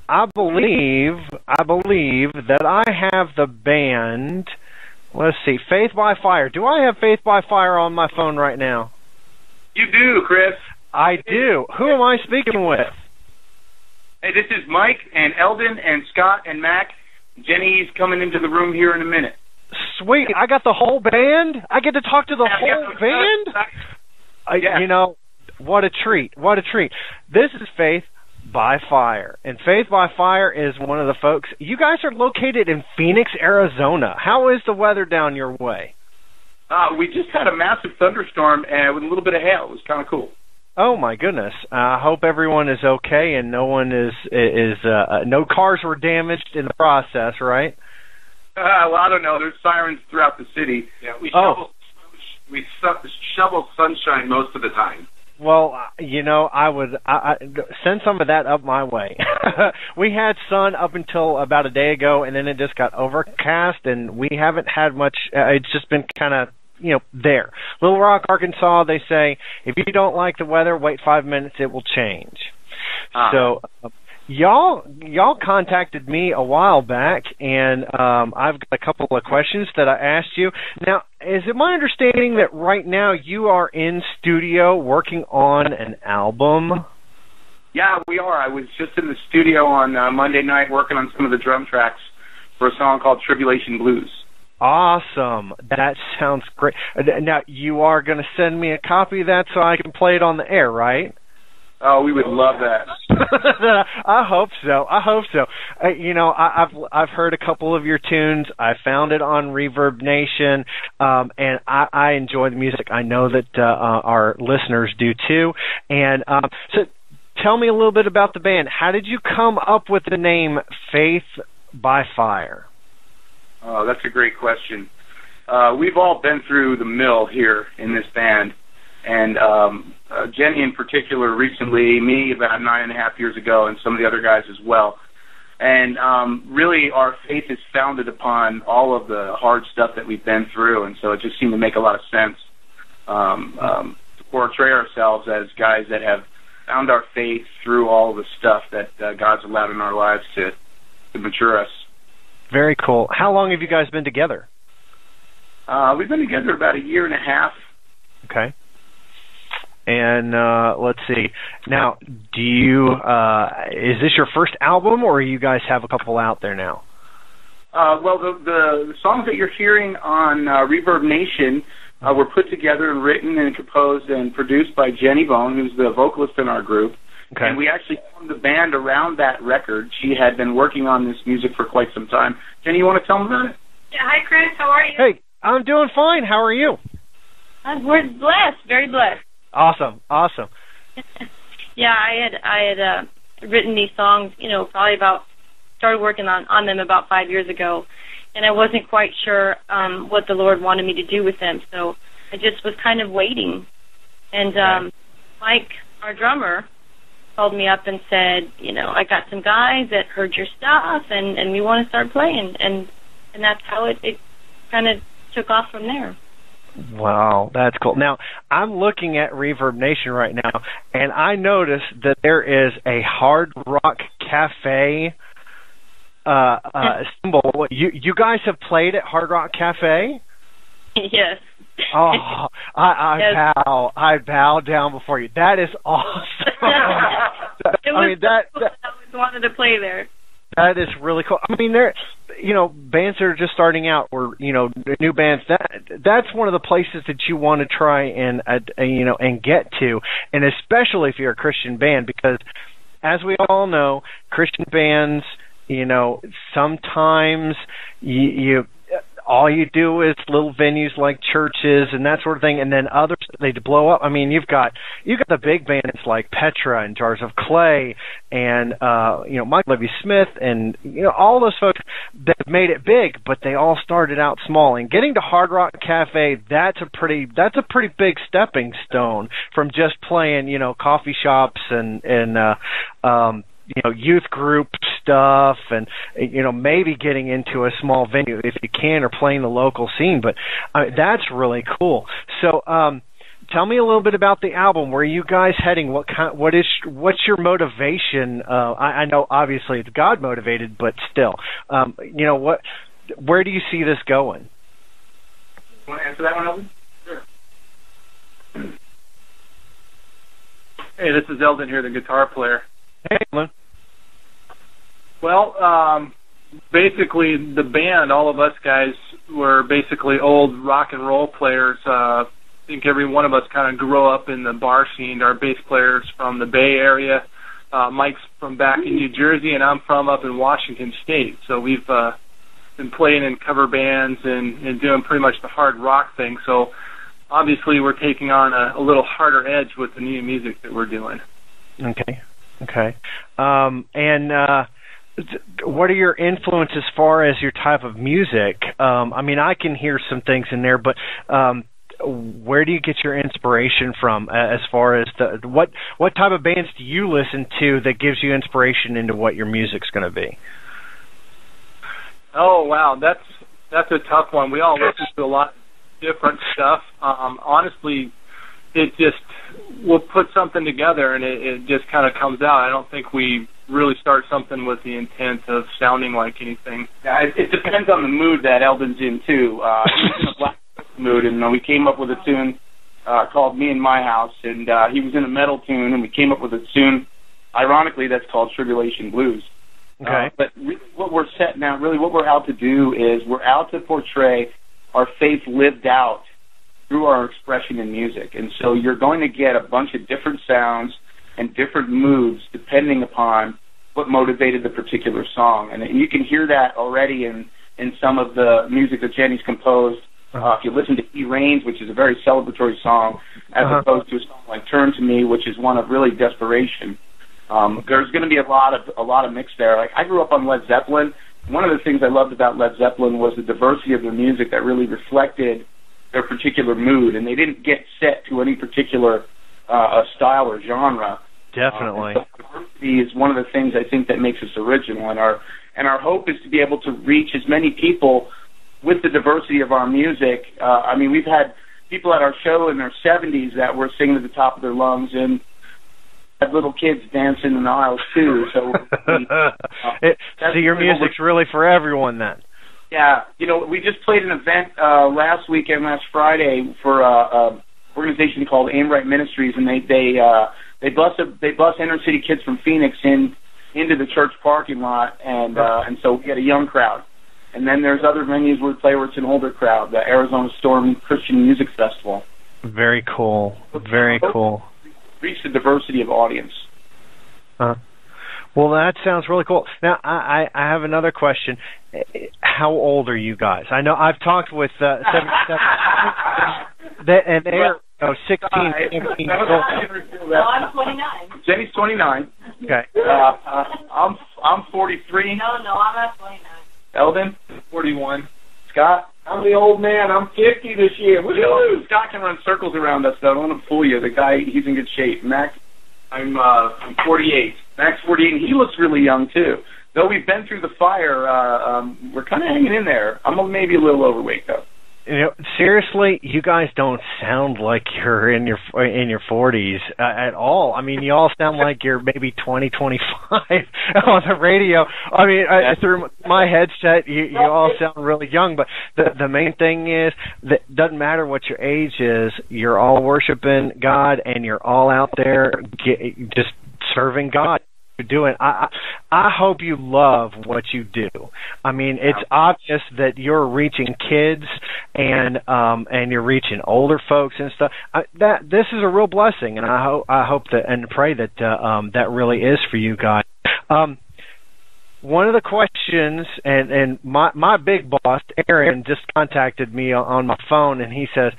I believe that I have the band. Let's see, Faith by Fire. Do I have Faith by Fire on my phone right now? You do, Chris. I do. Who am I speaking with? Hey, this is Mike and Eldon and Scott and Mac. Jenny's coming into the room here in a minute. Sweet. I got the whole band? I get to talk to the whole band? Yeah. You know, what a treat. What a treat. This is Faith by Fire. And Faith by Fire is one of the folks. You guys are located in Phoenix, Arizona. How is the weather down your way? We just had a massive thunderstorm with a little bit of hail. It was kind of cool. Oh my goodness! I hope everyone is okay and no one is no cars were damaged in the process, right? Well, I don't know. There's sirens throughout the city. Yeah, we shovel sunshine most of the time. Well, you know, I would send some of that up my way. We had sun up until about a day ago, and then it just got overcast, and we haven't had much. It's just been kind of, you know, there. Little Rock, Arkansas, they say, if you don't like the weather, wait 5 minutes, it will change. So y'all contacted me a while back, and I've got a couple of questions that I asked you. Now, is it my understanding that right now you are in studio working on an album? Yeah, we are. I was just in the studio on Monday night working on some of the drum tracks for a song called Tribulation Blues. Awesome. That sounds great. Now, you are going to send me a copy of that so I can play it on the air, right? Oh, we would love that. I hope so. I hope so. You know, I've heard a couple of your tunes. I found it on Reverb Nation, and I enjoy the music. I know that our listeners do too. And so, tell me a little bit about the band. How did you come up with the name Faith by Fire? Oh, that's a great question. We've all been through the mill here in this band, and Jenny in particular recently, me about 9.5 years ago, and some of the other guys as well. And really our faith is founded upon all of the hard stuff that we've been through, and so it just seemed to make a lot of sense to portray ourselves as guys that have found our faith through all the stuff that God's allowed in our lives to mature us. Very cool. How long have you guys been together? We've been together about 1.5 years. Okay. And let's see. Now, do you is this your first album, or you guys have a couple out there now? Well, the songs that you're hearing on Reverb Nation were put together and written and composed and produced by Jenny Bone, who's the vocalist in our group. Okay. And we actually formed the band around that record. She had been working on this music for quite some time. Jenny, you want to tell them about it? Yeah, hi, Chris. How are you? Hey, I'm doing fine. How are you? We're blessed, very blessed. Awesome, awesome. Yeah, I had written these songs, you know, started working on them about 5 years ago, and I wasn't quite sure what the Lord wanted me to do with them, so I just was kind of waiting. And Mike, our drummer, called me up and said, you know, I got some guys that heard your stuff, and we want to start playing, and that's how it kind of took off from there. Wow, that's cool. Now, I'm looking at Reverb Nation right now, and I noticed that there is a Hard Rock Cafe symbol. You guys have played at Hard Rock Cafe? Yes. Oh, I bow down before you. That is awesome. It was I always wanted to play there. That is really cool. I mean, there, you know, bands that are just starting out, or you know, new bands. That's one of the places that you want to try and you know, and get to, and especially if you're a Christian band, because as we all know, Christian bands, you know, sometimes you all you do is little venues like churches and that sort of thing, and then others, they blow up. I mean, you've got the big bands like Petra and Jars of Clay and you know, Mike Levy Smith and you know, all those folks that have made it big, but they all started out small. And getting to Hard Rock Cafe, that's a pretty big stepping stone from just playing, you know, coffee shops and you know, youth group stuff, and you know, maybe getting into a small venue if you can, or playing the local scene. But that's really cool. So, tell me a little bit about the album. Where are you guys heading? What's your motivation? I know obviously it's God motivated, but still, where do you see this going? You want to answer that one, Eldon? Sure. Hey, this is Eldon here, the guitar player. Hey, Eldon. Well, basically the band, all of us guys were basically old rock and roll players. I think every one of us kind of grew up in the bar scene. Our bass player's from the Bay Area. Mike's from back in New Jersey, and I'm from up in Washington State. So we've been playing in cover bands and doing pretty much the hard rock thing. So obviously we're taking on a little harder edge with the new music that we're doing. Okay. What are your influences as far as your type of music? I can hear some things in there, but where do you get your inspiration from as far as what type of bands do you listen to that gives you inspiration into what your music's going to be? Oh, wow, that's a tough one. We all listen to a lot of different stuff. Honestly, it just, we'll put something together and it just kind of comes out. I don't think we really start something with the intent of sounding like anything. Yeah, it depends on the mood that Eldon's in, too. He's in a black mood, and we came up with a tune called Me and My House, and he was in a metal tune, and we came up with a tune, ironically, that's called Tribulation Blues. Okay. But really what we're setting out, really what we're out to do is we're out to portray our faith lived out through our expression in music. And so you're going to get a bunch of different sounds and different moods depending upon what motivated the particular song. And you can hear that already in some of the music that Jenny's composed. If you listen to He Reigns, which is a very celebratory song, as opposed to a song like Turn to Me, which is one of really desperation. There's going to be a lot of mix there. Like, I grew up on Led Zeppelin. One of the things I loved about Led Zeppelin was the diversity of their music that really reflected their particular mood, and they didn't get set to any particular style or genre. Definitely. So diversity is one of the things I think that makes us original, and our hope is to be able to reach as many people with the diversity of our music. We've had people at our show in their 70s that were singing at the top of their lungs, and had little kids dancing in the aisles too. So, so your music's really for everyone then. Yeah, we just played an event last Friday for an organization called Aim Right Ministries, and they bus inner city kids from Phoenix into the church parking lot, and so we get a young crowd. And then there's other venues where we play where it's an older crowd, the Arizona Storm Christian Music Festival. Very cool. Very cool. Reach the diversity of audience. Well, that sounds really cool. Now, I have another question. How old are you guys? I know I've talked with 77, and they're 16, 17 years old. No, I'm 29. Jenny's 29. Okay. I'm 43. No, I'm not 29. Eldon? 41. Scott? I'm the old man. I'm 50 this year. Woo-hoo! Scott can run circles around us, though. Don't want to fool you. The guy, he's in good shape. Max? I'm 48. Max 48, and he looks really young, too. Though we've been through the fire, we're kind of hanging in there. I'm maybe a little overweight, though. Seriously, you guys don't sound like you're in your 40s at all. I mean, you all sound like you're maybe 20, 25 on the radio. I mean, through my headset, you all sound really young. But the main thing is that it doesn't matter what your age is. You're all worshiping God, and you're all out there just serving God. Doing. I hope you love what you do. I mean, it's obvious that you're reaching kids and you're reaching older folks and stuff. This is a real blessing, and I hope that and pray that that really is for you guys. One of the questions, and my big boss, Aaron, just contacted me on my phone, and he says,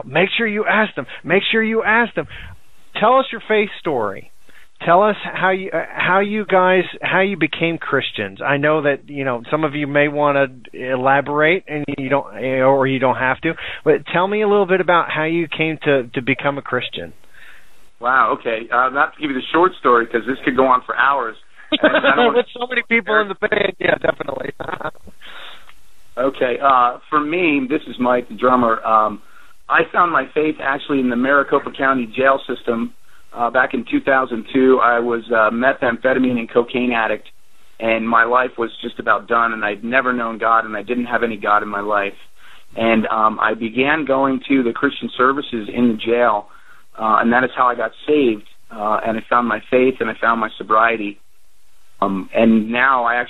make sure you ask them. Make sure you ask them. Tell us your faith story. Tell us how you became Christians. I know that some of you may want to elaborate, and you don't have to. But tell me a little bit about how you came to become a Christian. Wow. Okay. Not to give you the short story because this could go on for hours. With so many people in the band, yeah, definitely. Okay. For me, this is Mike, the drummer. I found my faith actually in the Maricopa County jail system. Back in 2002, I was a methamphetamine and cocaine addict, and my life was just about done, and I'd never known God, and I didn't have any God in my life. And I began going to the Christian services in the jail, and that is how I got saved, and I found my faith, and I found my sobriety. And now I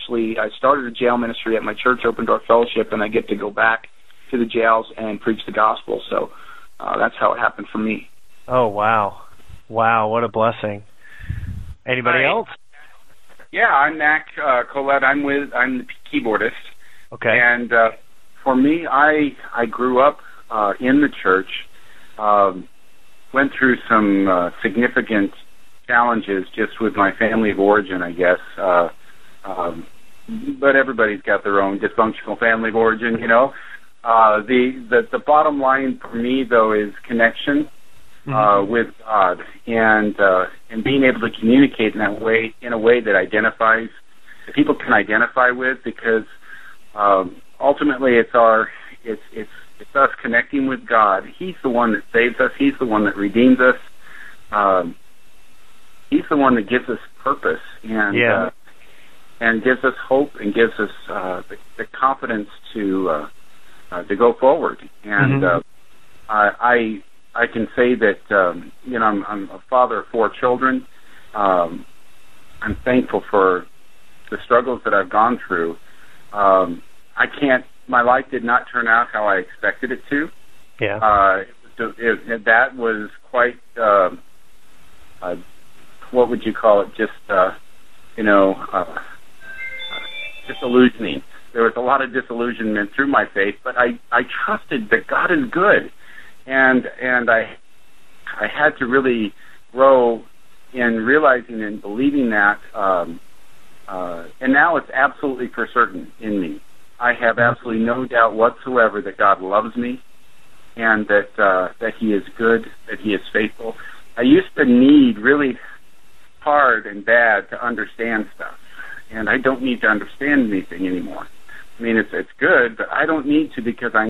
started a jail ministry at my church, Open Door Fellowship, and I get to go back to the jails and preach the gospel. So that's how it happened for me. Oh, wow. Wow, what a blessing. Anybody else? Yeah, I'm Mac Colette. I'm the keyboardist. Okay. And for me, I grew up in the church, went through some significant challenges just with my family of origin, I guess. But everybody's got their own dysfunctional family of origin, you know. The bottom line for me, though, is connection with God, and being able to communicate in a way that people can identify with, because ultimately it's us connecting with God. He's the one that saves us. He's the one that redeems us. He's the one that gives us purpose and gives us hope and gives us the confidence to go forward. And I can say that I'm a father of 4 children. I'm thankful for the struggles that I've gone through. My life did not turn out how I expected it to. Yeah. That was quite, what would you call it? Just, disillusioning. There was a lot of disillusionment through my faith, but I trusted that God is good. And I had to really grow in realizing and believing that, and now it's absolutely for certain in me. I have absolutely no doubt whatsoever that God loves me, and that He is good, that He is faithful. I used to need really hard and bad to understand stuff, and I don't need to understand anything anymore. I mean, it's good, but I don't need to, because I